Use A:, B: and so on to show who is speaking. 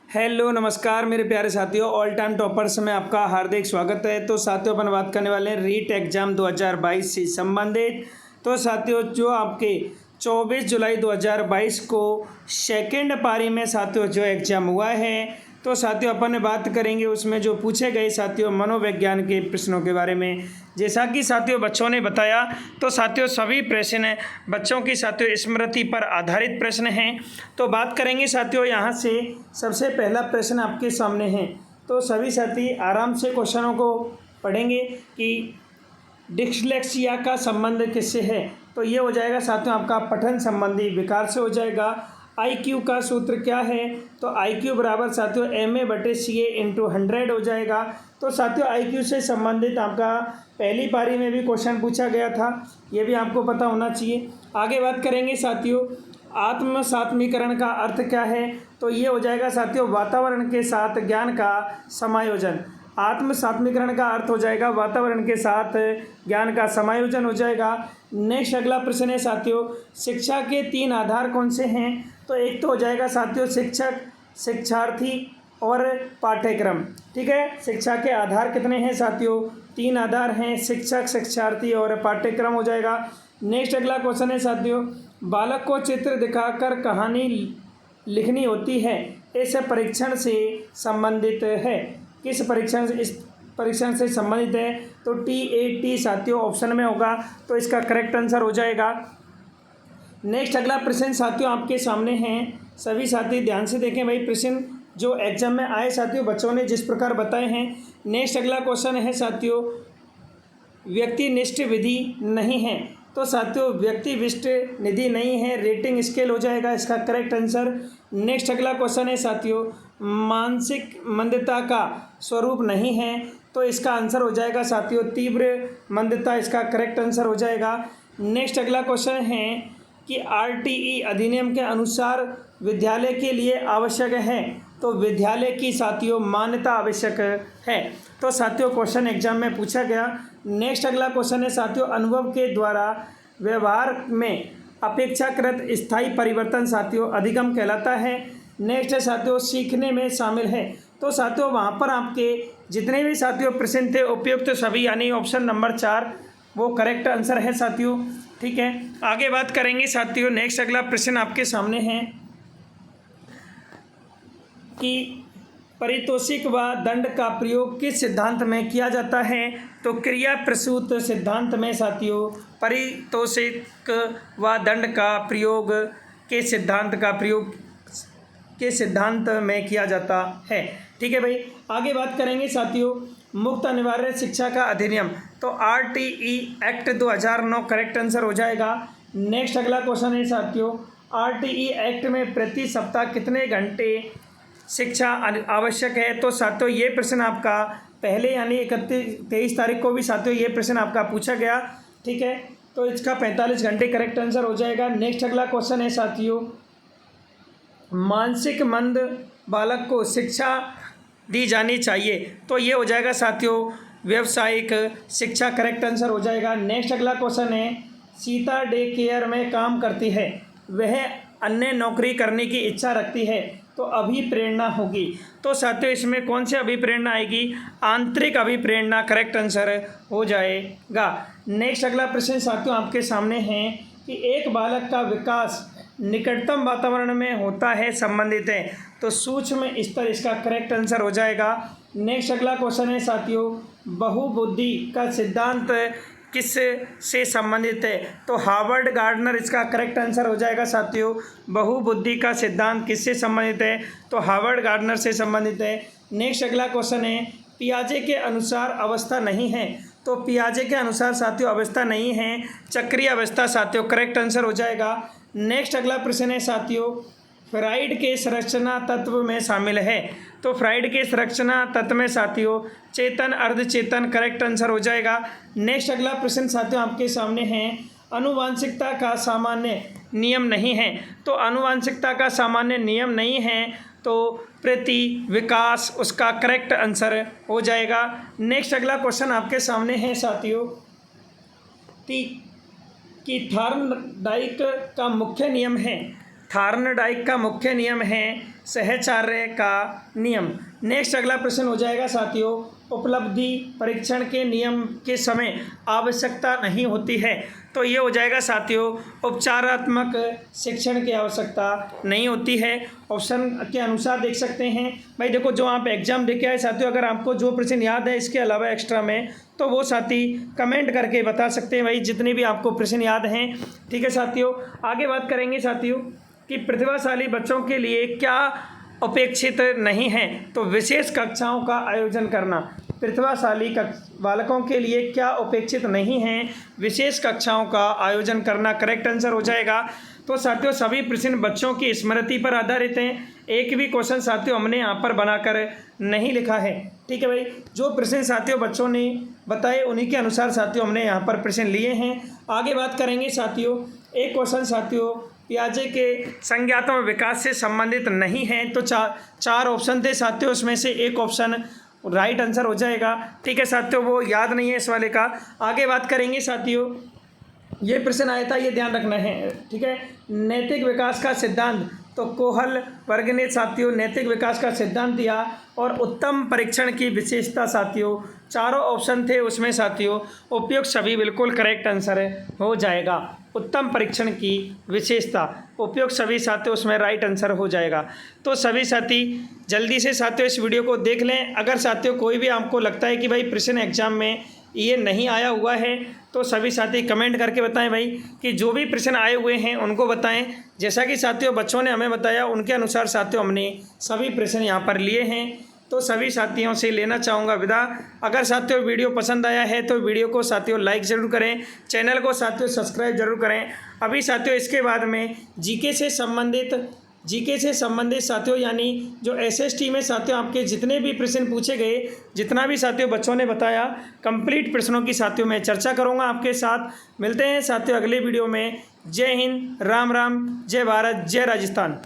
A: Hello नमस्कार मेरे प्यारे साथियों, ऑल टाइम टॉपर्स में आपका हार्दिक स्वागत है। तो साथियों अपन बात करने वाले हैं रीट एग्ज़ाम 2022 से संबंधित। तो साथियों जो आपके 24 जुलाई 2022 को सेकेंड पारी में साथियों जो एग्ज़ाम हुआ है, तो साथियों अपन बात करेंगे उसमें जो पूछे गए साथियों मनोविज्ञान के प्रश्नों के बारे में। जैसा कि साथियों बच्चों ने बताया, तो साथियों सभी प्रश्न बच्चों की साथियों स्मृति पर आधारित प्रश्न हैं। तो बात करेंगे साथियों यहाँ से सबसे पहला प्रश्न आपके सामने है। तो सभी साथी आराम से क्वेश्चनों को पढ़ेंगे कि डिस्लेक्सिया का संबंध किससे है। तो ये हो जाएगा साथियों आपका पठन संबंधी विकार से हो जाएगा। IQ का सूत्र क्या है, तो IQ बराबर साथियों MA/CA × 100 हो जाएगा। तो साथियों IQ से संबंधित आपका पहली पारी में भी क्वेश्चन पूछा गया था, ये भी आपको पता होना चाहिए। आगे बात करेंगे साथियों आत्मसात्मीकरण का अर्थ क्या है, तो ये हो जाएगा साथियों वातावरण के साथ ज्ञान का समायोजन। आत्मसात्मीकरण का अर्थ हो जाएगा वातावरण के साथ ज्ञान का समायोजन हो जाएगा। नेक्स्ट अगला प्रश्न है साथियों शिक्षा के 3 आधार कौन से हैं, तो एक तो हो जाएगा साथियों शिक्षक, शिक्षार्थी और पाठ्यक्रम। ठीक है, शिक्षा के आधार कितने हैं साथियों, 3 आधार हैं, शिक्षक, शिक्षार्थी और पाठ्यक्रम हो जाएगा। नेक्स्ट अगला क्वेश्चन है साथियों बालक को चित्र दिखाकर कहानी लिखनी होती है, इस परीक्षण से संबंधित है। किस परीक्षण से, इस परीक्षण से संबंधित है, तो TAT साथियों ऑप्शन में होगा, तो इसका करेक्ट आंसर हो जाएगा। नेक्स्ट अगला प्रश्न साथियों आपके सामने हैं, सभी साथी ध्यान से देखें भाई, प्रश्न जो एग्जाम में आए साथियों बच्चों ने जिस प्रकार बताए हैं। नेक्स्ट अगला क्वेश्चन है साथियों व्यक्तिनिष्ठ विधि नहीं है, तो साथियों व्यक्तिनिष्ठ निधि नहीं है, रेटिंग स्केल हो जाएगा इसका करेक्ट आंसर। नेक्स्ट अगला क्वेश्चन है साथियों मानसिक मंदता का स्वरूप नहीं है, तो इसका आंसर हो जाएगा साथियों तीव्र मंदता, इसका करेक्ट आंसर हो जाएगा। नेक्स्ट अगला क्वेश्चन है कि RTE अधिनियम के अनुसार विद्यालय के लिए आवश्यक है, तो विद्यालय की साथियों मान्यता आवश्यक है। तो साथियों क्वेश्चन एग्जाम में पूछा गया। नेक्स्ट अगला क्वेश्चन है साथियों अनुभव के द्वारा व्यवहार में अपेक्षाकृत स्थायी परिवर्तन साथियों अधिगम कहलाता है। नेक्स्ट है साथियों सीखने में शामिल है, तो साथियों वहाँ पर आपके जितने भी साथियों प्रश्न थे उपयुक्त सभी यानी ऑप्शन नंबर 4 वो करेक्ट आंसर है साथियों। ठीक है, आगे बात करेंगे साथियों नेक्स्ट अगला प्रश्न आपके सामने है कि पारितोषिक व दंड का प्रयोग किस सिद्धांत में किया जाता है, तो क्रिया प्रसूत सिद्धांत में साथियों पारितोषिक व दंड का प्रयोग के सिद्धांत में किया जाता है। ठीक है भाई, आगे बात करेंगे साथियों मुक्त अनिवार्य शिक्षा का अधिनियम, तो RTE एक्ट 2009 करेक्ट आंसर हो जाएगा। नेक्स्ट अगला क्वेश्चन है साथियों RTE एक्ट में प्रति सप्ताह कितने घंटे शिक्षा आवश्यक है, तो साथियों ये प्रश्न आपका पहले यानी 23 तारीख को भी साथियों ये प्रश्न आपका पूछा गया। ठीक है, तो इसका 45 घंटे करेक्ट आंसर हो जाएगा। नेक्स्ट अगला क्वेश्चन है साथियों मानसिक मंद बालक को शिक्षा दी जानी चाहिए, तो ये हो जाएगा साथियों व्यावसायिक शिक्षा, करेक्ट आंसर हो जाएगा। नेक्स्ट अगला क्वेश्चन है सीता डे केयर में काम करती है, वह अन्य नौकरी करने की इच्छा रखती है, तो अभिप्रेरणा होगी, तो साथियों इसमें कौन सी अभिप्रेरणा आएगी, आंतरिक अभिप्रेरणा करेक्ट आंसर हो जाएगा। नेक्स्ट अगला प्रश्न साथियों आपके सामने है कि एक बालक का विकास निकटतम वातावरण में होता है संबंधित है, तो सूक्ष्म स्तर इसका करेक्ट आंसर हो जाएगा। नेक्स्ट अगला क्वेश्चन है साथियों बहुबुद्धि का सिद्धांत किस से संबंधित है, तो हार्वर्ड गार्डनर इसका करेक्ट आंसर हो जाएगा साथियों। बहुबुद्धि का सिद्धांत किससे संबंधित है, तो हार्वर्ड गार्डनर से संबंधित है। नेक्स्ट अगला क्वेश्चन है पियाजे के अनुसार अवस्था नहीं है, तो पियाजे के अनुसार साथियों अवस्था नहीं है, चक्रीय अवस्था साथियों करेक्ट आंसर हो जाएगा। नेक्स्ट अगला प्रश्न है साथियों फ्राइड के संरचना तत्व में शामिल है, तो फ्राइड के संरचना तत्व में साथियों चेतन अर्धचेतन करेक्ट आंसर हो जाएगा। नेक्स्ट अगला प्रश्न साथियों आपके सामने है आनुवांशिकता का सामान्य नियम नहीं है, तो आनुवांशिकता का सामान्य नियम नहीं है, तो प्रति विकास उसका करेक्ट आंसर हो जाएगा। नेक्स्ट अगला क्वेश्चन आपके सामने है साथियों कि थार्नडाइक का मुख्य नियम है, थार्नडाइक का मुख्य नियम है सहचार्य का नियम। नेक्स्ट अगला प्रश्न हो जाएगा साथियों, उपलब्धि परीक्षण के नियम के समय आवश्यकता नहीं होती है। तो ये हो जाएगा साथियों, उपचारात्मक शिक्षण की आवश्यकता नहीं होती है। ऑप्शन के अनुसार देख सकते हैं भाई। देखो जो आप एग्जाम देके आए साथियों, अगर आपको जो प्रश्न याद है इसके अलावा एक्स्ट्रा में, तो वो साथी कमेंट करके बता सकते हैं भाई, जितने भी आपको प्रश्न याद हैं। ठीक है साथियों, आगे बात करेंगे साथियों कि प्रतिभाशाली बच्चों के लिए क्या अपेक्षित नहीं है। तो विशेष कक्षाओं का आयोजन करना। प्रतिभाशाली बालकों के लिए क्या अपेक्षित नहीं है, विशेष कक्षाओं का आयोजन करना करेक्ट आंसर हो जाएगा। तो साथियों सभी प्रश्न बच्चों की स्मृति पर आधारित हैं। एक भी क्वेश्चन साथियों हमने यहाँ पर बनाकर नहीं लिखा है। ठीक है भाई, जो प्रश्न साथियों बच्चों ने बताए उन्हीं के अनुसार साथियों हमने यहाँ पर प्रश्न लिए हैं। आगे बात करेंगे साथियों, एक क्वेश्चन साथियों पियाजे के संज्ञात्मक विकास से संबंधित नहीं है। तो चार ऑप्शन थे साथियों, उसमें से एक ऑप्शन राइट आंसर हो जाएगा। ठीक है साथियों, वो याद नहीं है इस वाले का। आगे बात करेंगे साथियों, ये प्रश्न आया था, ये ध्यान रखना है। ठीक है, नैतिक विकास का सिद्धांत। तो कोहल वर्ग ने साथियों नैतिक विकास का सिद्धांत दिया। और उत्तम परीक्षण की विशेषता साथियों, चारों ऑप्शन थे उसमें साथियों उपयुक्त सभी बिल्कुल करेक्ट आंसर हो जाएगा। उत्तम परीक्षण की विशेषता उपयुक्त सभी साथियों उसमें राइट आंसर हो जाएगा। तो सभी साथी जल्दी से साथियों इस वीडियो को देख लें। अगर साथियों कोई भी आपको लगता है कि भाई प्रश्न एग्जाम में ये नहीं आया हुआ है, तो सभी साथी कमेंट करके बताएं भाई कि जो भी प्रश्न आए हुए हैं उनको बताएं। जैसा कि साथियों बच्चों ने हमें बताया उनके अनुसार साथियों हमने सभी प्रश्न यहाँ पर लिए हैं। तो सभी साथियों से लेना चाहूँगा विदा। अगर साथियों वीडियो पसंद आया है तो वीडियो को साथियों लाइक ज़रूर करें, चैनल को साथियों सब्सक्राइब जरूर करें। अभी साथियों इसके बाद में जीके से संबंधित साथियों यानी जो एसएसटी में साथियों आपके जितने भी प्रश्न पूछे गए, जितना भी साथियों बच्चों ने बताया, कंप्लीट प्रश्नों की साथियों मैं चर्चा करूंगा आपके साथ। मिलते हैं साथियों अगले वीडियो में। जय हिंद, राम राम, जय भारत, जय राजस्थान।